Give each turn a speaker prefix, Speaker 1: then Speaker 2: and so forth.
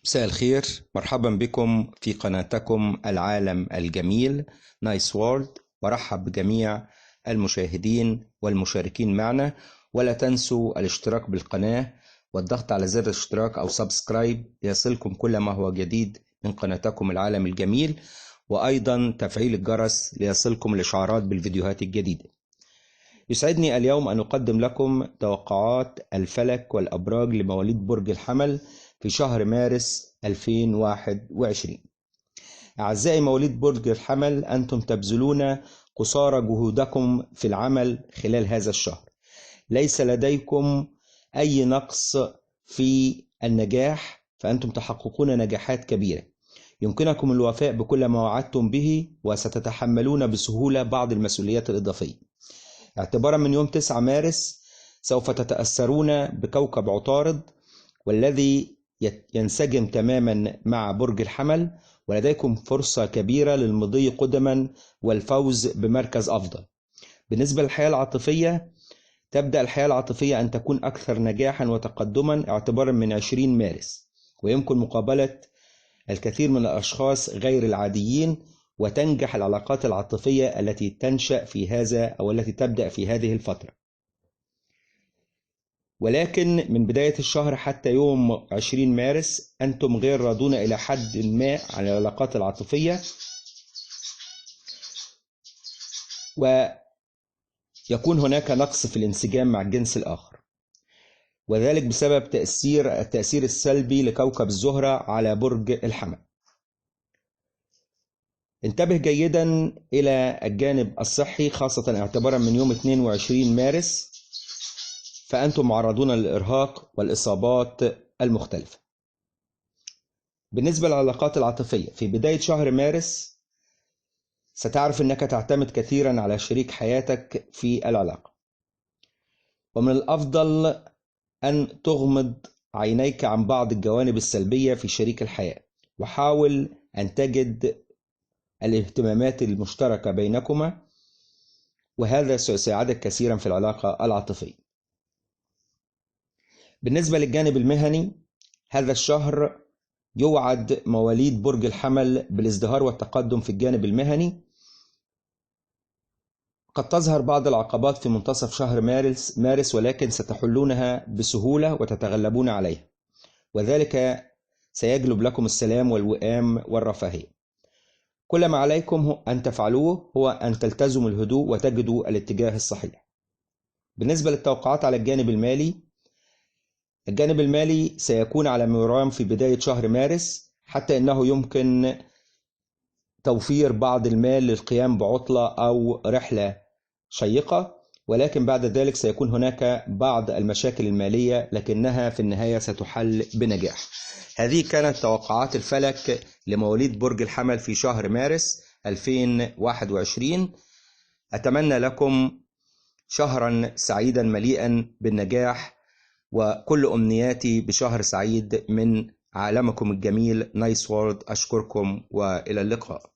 Speaker 1: مساء الخير، مرحبا بكم في قناتكم العالم الجميل نايس وورلد. ورحب بجميع المشاهدين والمشاركين معنا، ولا تنسوا الاشتراك بالقناة والضغط على زر الاشتراك أو سبسكرايب ليصلكم كل ما هو جديد من قناتكم العالم الجميل، وأيضا تفعيل الجرس ليصلكم الإشعارات بالفيديوهات الجديدة. يسعدني اليوم أن أقدم لكم توقعات الفلك والأبراج لمواليد برج الحمل في شهر مارس 2021. أعزائي مواليد برج الحمل، أنتم تبذلون قصارى جهودكم في العمل خلال هذا الشهر. ليس لديكم أي نقص في النجاح، فأنتم تحققون نجاحات كبيرة. يمكنكم الوفاء بكل ما وعدتم به، وستتحملون بسهولة بعض المسؤوليات الإضافية. اعتبارا من يوم 9 مارس سوف تتأثرون بكوكب عطارد، والذي ينسجم تماما مع برج الحمل، ولديكم فرصة كبيرة للمضي قدما والفوز بمركز أفضل. بالنسبة للحياة العاطفية، تبدأ الحياة العاطفية أن تكون أكثر نجاحا وتقدما اعتبارا من 20 مارس، ويمكن مقابلة الكثير من الأشخاص غير العاديين، وتنجح العلاقات العاطفية التي تنشأ في هذا أو التي تبدأ في هذه الفترة. ولكن من بداية الشهر حتى يوم 20 مارس أنتم غير راضون إلى حد ما عن العلاقات العاطفية، ويكون هناك نقص في الانسجام مع الجنس الآخر، وذلك بسبب التأثير السلبي لكوكب الزهرة على برج الحمل. انتبه جيدا إلى الجانب الصحي، خاصة اعتبارا من يوم 22 مارس، فأنتم معرضون للإرهاق والإصابات المختلفة. بالنسبة للعلاقات العاطفية، في بداية شهر مارس ستعرف أنك تعتمد كثيرا على شريك حياتك في العلاقة، ومن الأفضل أن تغمض عينيك عن بعض الجوانب السلبية في شريك الحياة، وحاول أن تجد الاهتمامات المشتركة بينكما، وهذا سيساعدك كثيرا في العلاقة العاطفية. بالنسبة للجانب المهني، هذا الشهر يوعد مواليد برج الحمل بالازدهار والتقدم في الجانب المهني. قد تظهر بعض العقبات في منتصف شهر مارس، ولكن ستحلونها بسهولة وتتغلبون عليها، وذلك سيجلب لكم السلام والوئام والرفاهية. كل ما عليكم أن تفعلوه هو أن تلتزموا الهدوء وتجدوا الاتجاه الصحيح. بالنسبة للتوقعات على الجانب المالي سيكون على ما يرام في بداية شهر مارس، حتى إنه يمكن توفير بعض المال للقيام بعطلة أو رحلة شيقة، ولكن بعد ذلك سيكون هناك بعض المشاكل المالية، لكنها في النهاية ستحل بنجاح. هذه كانت توقعات الفلك لمواليد برج الحمل في شهر مارس 2021. أتمنى لكم شهرا سعيدا مليئا بالنجاح، وكل أمنياتي بشهر سعيد من عالمكم الجميل نايس وورلد. أشكركم وإلى اللقاء.